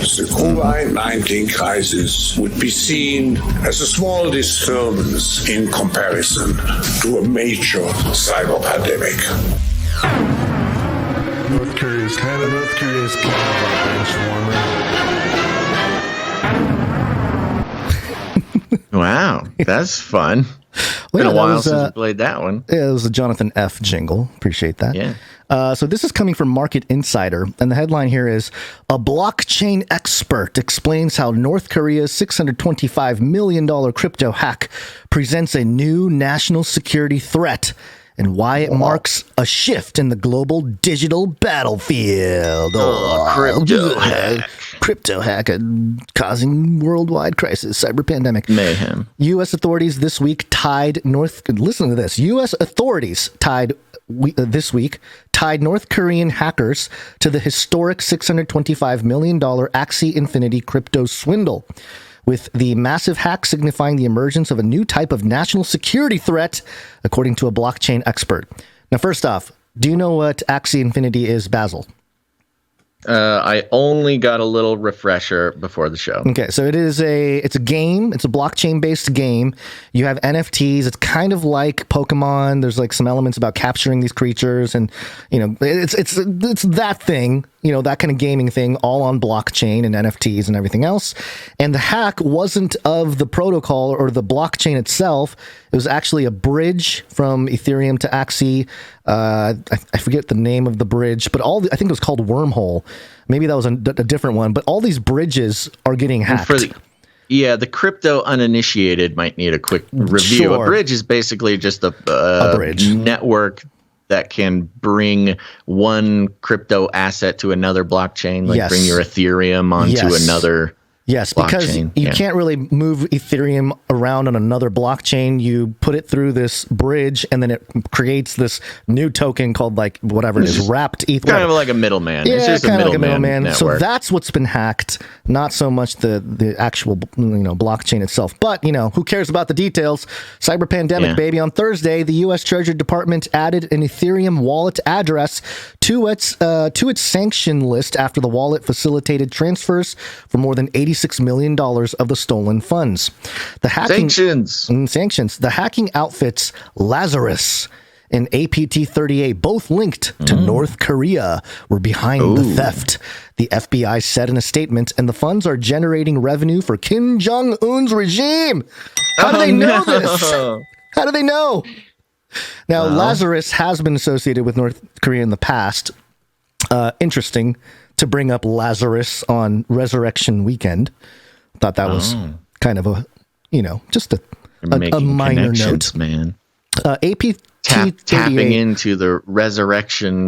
the COVID-19 crisis would be seen as a small disturbance in comparison to a major cyber pandemic. North Korea is kind of a bench warmer. Wow, that's fun. Been a while since we played that one. Yeah, it was a Jonathan F. jingle. Appreciate that. Yeah. So this is coming from Market Insider, and the headline here is, a blockchain expert explains how North Korea's $625 million crypto hack presents a new national security threat and why it marks a shift in the global digital battlefield. Crypto hack causing worldwide crisis, cyber pandemic. Mayhem. U.S. authorities this week listen to this. U.S. authorities this week tied North Korean hackers to the historic $625 million Axie Infinity crypto swindle, with the massive hack signifying the emergence of a new type of national security threat, according to a blockchain expert. Now, first off, do you know what Axie Infinity is, Basil? I only got a little refresher before the show. Okay, so it's a game. It's a blockchain-based game. You have NFTs. It's kind of like Pokemon. There's like some elements about capturing these creatures, and it's that thing. That kind of gaming thing, all on blockchain and NFTs and everything else. And the hack wasn't of the protocol or the blockchain itself. It was actually a bridge from Ethereum to Axie. I forget the name of the bridge, but I think it was called Wormhole. Maybe that was a different one. But all these bridges are getting hacked. The crypto uninitiated might need a quick review. Sure. A bridge is basically just a bridge network that can bring one crypto asset to another blockchain, like bring your Ethereum onto another. Yes, blockchain. because you can't really move Ethereum around on another blockchain. You put it through this bridge, and then it creates this new token called whatever it is, wrapped ETH. Kind of like a middleman. Yeah, it's just kind a of like a middleman. network. So that's what's been hacked, not so much the actual blockchain itself. But who cares about the details? Cyber pandemic, baby. On Thursday, the U.S. Treasury Department added an Ethereum wallet address to its sanction list after the wallet facilitated transfers for more than $86 million of the stolen funds. Sanctions. The hacking outfits Lazarus and APT-38, both linked to North Korea, were behind the theft. The FBI said in a statement, and the funds are generating revenue for Kim Jong-un's regime. How do they know this? How do they know? Now, Lazarus has been associated with North Korea in the past. Interesting to bring up Lazarus on Resurrection Weekend. Thought that was kind of a minor note, man. APT tapping into the resurrection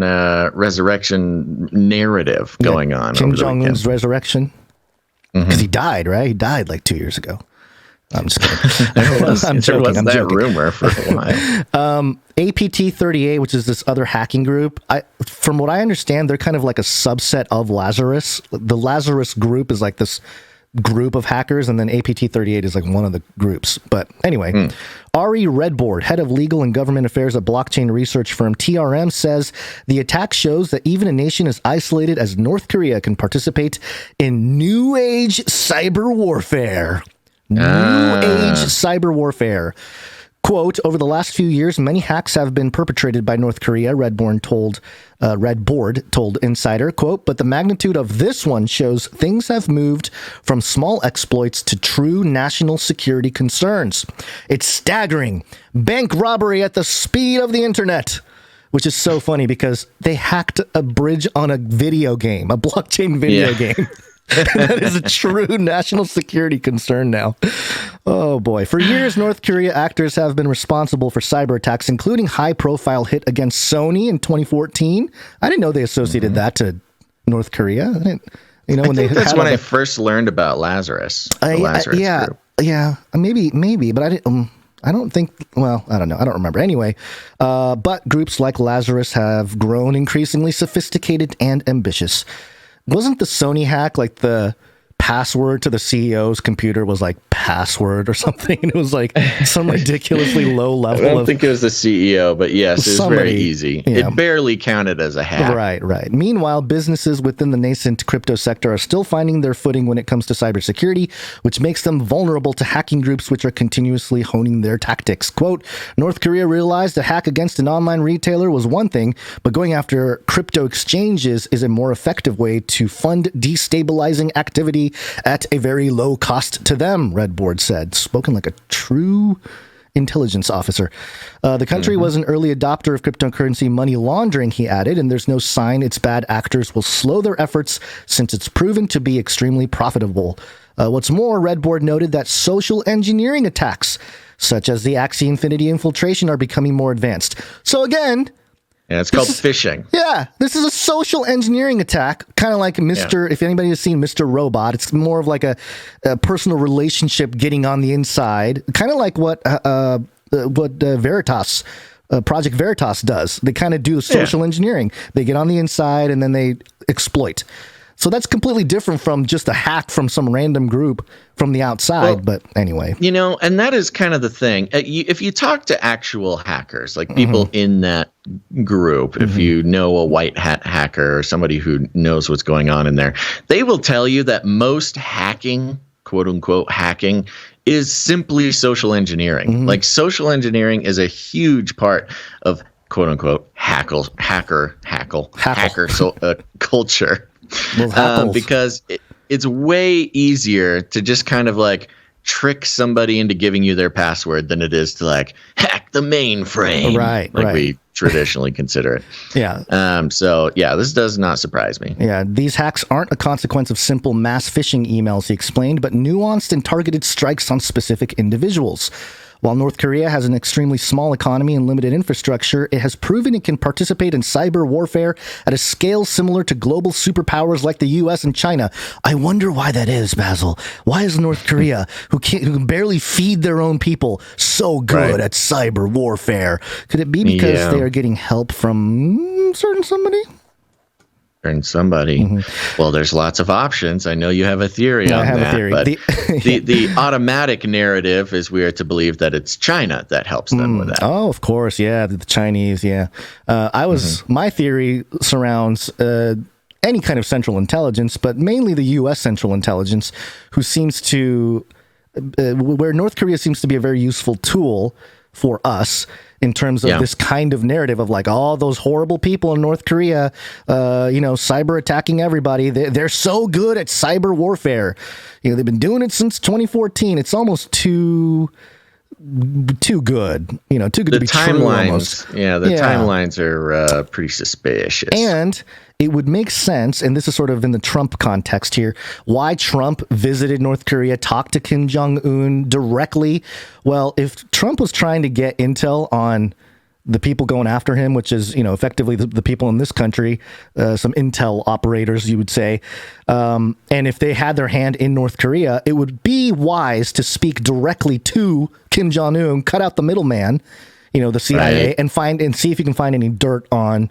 narrative going on. Kim Jong-un's resurrection, because he died, right? He died like 2 years ago. I'm just kidding. I'm joking. Rumor for a while. APT-38, which is this other hacking group, from what I understand, they're kind of like a subset of Lazarus. The Lazarus group is like this group of hackers, and then APT-38 is like one of the groups. But anyway, Ari Redboard, head of legal and government affairs at blockchain research firm TRM, says the attack shows that even a nation as isolated as North Korea can participate in new age cyber warfare. New age cyber warfare. Quote, over the last few years, many hacks have been perpetrated by North Korea, Redboard told Insider, quote, but the magnitude of this one shows things have moved from small exploits to true national security concerns. It's staggering. Bank robbery at the speed of the internet. Which is so funny because they hacked a bridge on a video game, a blockchain video game. That is a true national security concern now. Oh boy. For years, North Korea actors have been responsible for cyber attacks, including high-profile hit against Sony in 2014. I didn't know they associated that to North Korea. I didn't, that's when I first learned about Lazarus. The Lazarus group. Yeah, maybe, but I didn't. I don't think, well, I don't know. I don't remember. Anyway, but groups like Lazarus have grown increasingly sophisticated and ambitious. Wasn't the Sony hack like the password to the CEO's computer was like password or something. And it was like some ridiculously low level. I don't think it was the CEO, but yes, it was very easy. Yeah. It barely counted as a hack. Right. Meanwhile, businesses within the nascent crypto sector are still finding their footing when it comes to cybersecurity, which makes them vulnerable to hacking groups which are continuously honing their tactics. Quote, North Korea realized a hack against an online retailer was one thing, but going after crypto exchanges is a more effective way to fund destabilizing activity at a very low cost to them, Redboard said, spoken like a true intelligence officer. The country was an early adopter of cryptocurrency money laundering, he added, and there's no sign its bad actors will slow their efforts since it's proven to be extremely profitable. What's more, Redboard noted that social engineering attacks, such as the Axie Infinity infiltration, are becoming more advanced. So again... Yeah, it's called phishing. Yeah, this is a social engineering attack, kind of like if anybody has seen Mr. Robot, it's more of like a personal relationship getting on the inside, kind of like what Veritas, Project Veritas does. They kind of do social engineering. They get on the inside and then they exploit. So that's completely different from just a hack from some random group from the outside. But anyway. And that is kind of the thing. If you talk to actual hackers, like people in that group, if you know a white hat hacker or somebody who knows what's going on in there, they will tell you that most hacking, quote unquote hacking, is simply social engineering. Like social engineering is a huge part of quote unquote hacker culture. Because it's way easier to just kind of like trick somebody into giving you their password than it is to like hack the mainframe. Right. We traditionally consider it. Yeah. So this does not surprise me. Yeah. These hacks aren't a consequence of simple mass phishing emails, he explained, but nuanced and targeted strikes on specific individuals. While North Korea has an extremely small economy and limited infrastructure, it has proven it can participate in cyber warfare at a scale similar to global superpowers like the U.S. and China. I wonder why that is, Basil. Why is North Korea, who can barely feed their own people, so good at cyber warfare? Could it be because they are getting help from certain somebody? Well, there's lots of options. I know you have a theory on that. I have a theory. But the automatic narrative is we are to believe that it's China that helps them with that. Oh, of course. Yeah. The Chinese. Yeah. My theory surrounds any kind of central intelligence, but mainly the U.S. Central Intelligence, who seems to, where North Korea seems to be a very useful tool for us in terms of this kind of narrative of like all those horrible people in North Korea, cyber attacking everybody. They're so good at cyber warfare. They've been doing it since 2014. It's almost too good, too good to be true. Almost. Timelines are pretty suspicious. And it would make sense, and this is sort of in the Trump context here, why Trump visited North Korea, talked to Kim Jong-un directly. Well, if Trump was trying to get intel on the people going after him, which is, effectively the people in this country, some intel operators, you would say, and if they had their hand in North Korea, it would be wise to speak directly to Kim Jong-un, cut out the middleman, the CIA, and see if you can find any dirt on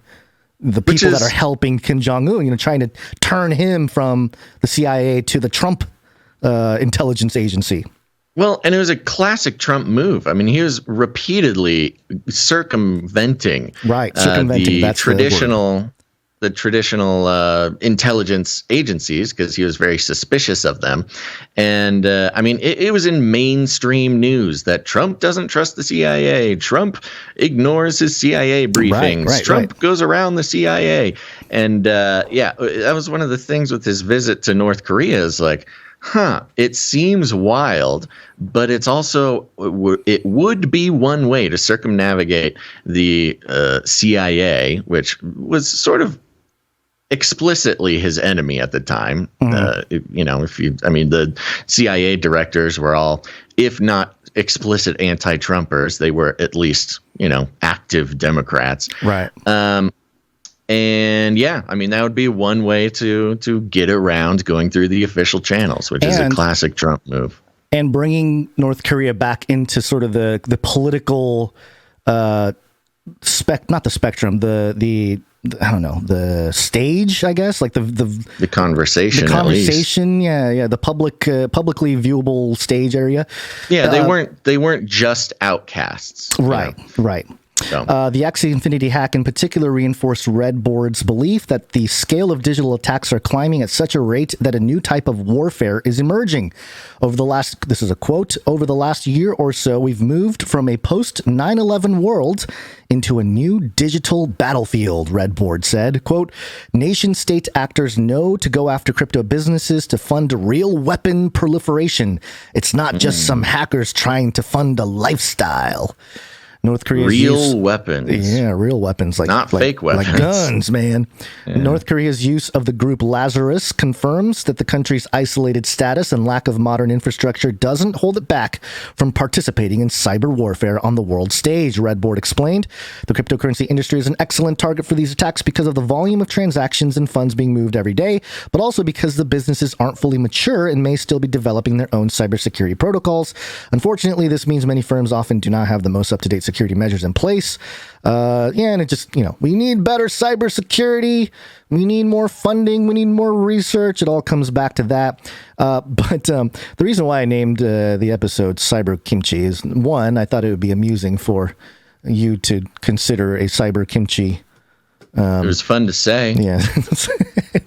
the people that are helping Kim Jong-un, trying to turn him from the CIA to the Trump intelligence agency. Well, and it was a classic Trump move. I mean, he was repeatedly circumventing the traditional intelligence agencies because he was very suspicious of them. And it was in mainstream news that Trump doesn't trust the CIA. Trump ignores his CIA briefings. Trump goes around the CIA. And that was one of the things with his visit to North Korea is like, it seems wild, but it's also, it would be one way to circumnavigate the CIA, which was sort of explicitly his enemy at the time. The CIA directors were all, if not explicit anti-Trumpers, they were at least, active Democrats. Right. That would be one way to get around going through the official channels, which is a classic Trump move. And bringing North Korea back into sort of the political not the spectrum, the I don't know, the stage, I guess, like the conversation. The at least. conversation, yeah, the publicly viewable stage area. Yeah, they weren't just outcasts. Right, right. So. The Axie Infinity hack in particular reinforced Red Board's belief that the scale of digital attacks are climbing at such a rate that a new type of warfare is emerging. This is a quote, over the last year or so, we've moved from a post-9/11 world into a new digital battlefield, Red Board said. Quote, nation-state actors know to go after crypto businesses to fund real weapon proliferation. It's not just some hackers trying to fund a lifestyle. North Korea's real weapons. Yeah, real weapons. Not fake weapons. Like guns, man. Yeah. North Korea's use of the group Lazarus confirms that the country's isolated status and lack of modern infrastructure doesn't hold it back from participating in cyber warfare on the world stage, Red Board explained. The cryptocurrency industry is an excellent target for these attacks because of the volume of transactions and funds being moved every day, but also because the businesses aren't fully mature and may still be developing their own cybersecurity protocols. Unfortunately, this means many firms often do not have the most up-to-date security measures in place. And it just, we need better cybersecurity. We need more funding. We need more research. It all comes back to that. But the reason why I named the episode Cyber Kimchi is, one, I thought it would be amusing for you to consider a cyber kimchi. It was fun to say. Yeah.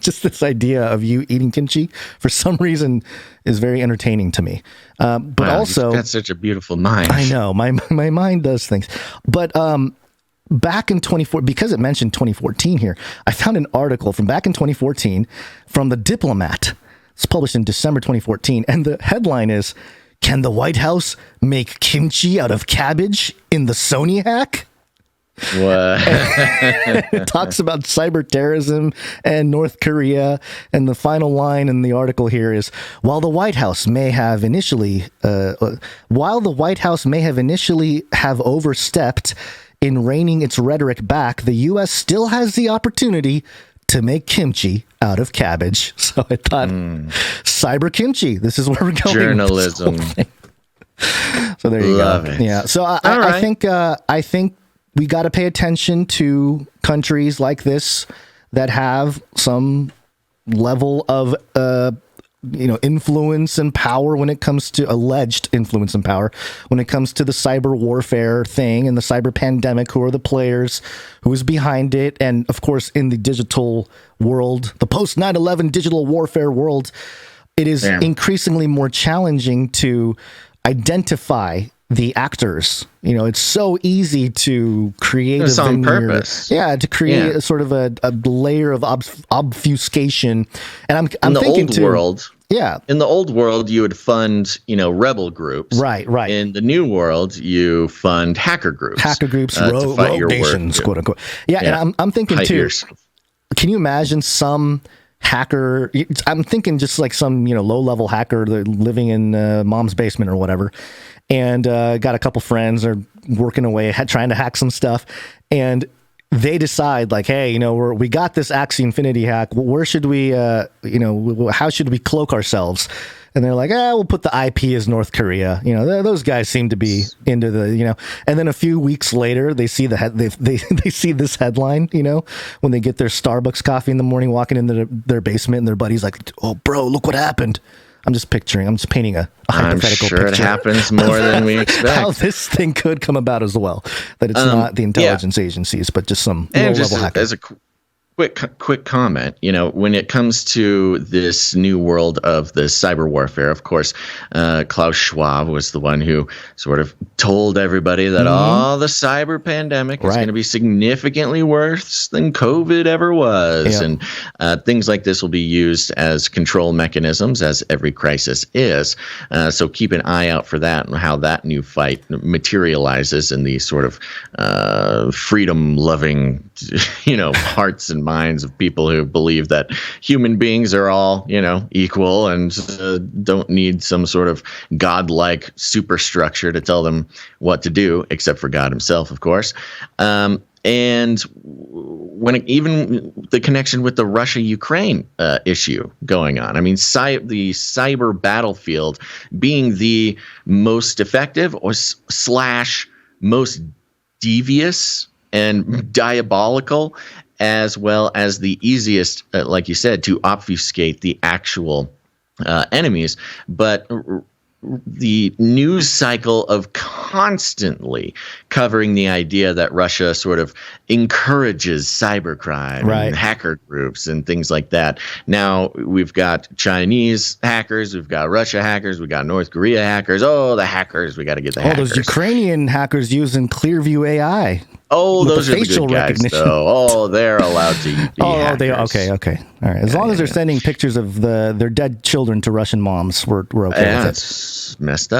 Just this idea of you eating kimchi for some reason is very entertaining to me. But wow, also, you've got such a beautiful mind. I know my mind does things. But back in 2014, because it mentioned 2014 here, I found an article from back in 2014 from The Diplomat. It's published in December 2014. And the headline is, can the White House make kimchi out of cabbage in the Sony hack? What? It talks about cyber terrorism and North Korea, and the final line in the article here is, while the White House may have initially have overstepped in reining its rhetoric back, the U.S. still has the opportunity to make kimchi out of cabbage. So I thought, cyber kimchi, this is where we're going. Journalism. So there you Love go. it. Yeah. So I think we got to pay attention to countries like this that have some level of, influence and power when it comes to alleged influence and power when it comes to the cyber warfare thing and the cyber pandemic. Who are the players? Who is behind it? And of course, in the digital world, the post 9/11 digital warfare world, it is increasingly more challenging to identify the actors. It's so easy to create it's on purpose. Yeah, to create a sort of a layer of obfuscation. And I'm in the thinking old too, world. Yeah. In the old world, you would fund, rebel groups. Right. In the new world, you fund hacker groups. Rogue nations, quote unquote. Yeah, and I'm thinking too. Can you imagine some hacker? I'm thinking just like some low-level hacker living in mom's basement or whatever, and got a couple friends are working away trying to hack some stuff, and they decide like, hey, we got this Axie Infinity hack. Where should we, how should we cloak ourselves? And they're like, we'll put the IP as North Korea. Those guys seem to be into the, And then a few weeks later, they see they see this headline. When they get their Starbucks coffee in the morning, walking into their basement, and their buddy's like, "Oh, bro, look what happened." I'm just painting a hypothetical picture. I'm sure it happens more than we expect. How this thing could come about as well. That it's not the intelligence agencies, but just some low-level hacker. As a quick comment, when it comes to this new world of the cyber warfare, of course, Klaus Schwab was the one who sort of told everybody that the cyber pandemic is going to be significantly worse than COVID ever was. And things like this will be used as control mechanisms, as every crisis is. So keep an eye out for that and how that new fight materializes in these sort of freedom-loving, hearts and minds of people who believe that human beings are all, equal and don't need some sort of godlike superstructure to tell them what to do, except for God himself, of course. And even the connection with the Russia-Ukraine issue going on. I mean, the cyber battlefield being the most effective or / most devious and diabolical as well as the easiest, like you said, to obfuscate the actual enemies. But the news cycle of constantly covering the idea that Russia sort of encourages cybercrime and hacker groups and things like that. Now we've got Chinese hackers, we've got Russia hackers, we've got North Korea hackers. Oh, the hackers, we got to get the hackers. Those Ukrainian hackers using Clearview AI. Oh, those are the good guys, though. Oh, they're allowed to be hackers. Okay. All right. As long as they're sending pictures of their dead children to Russian moms, we're okay with it. It's messed up.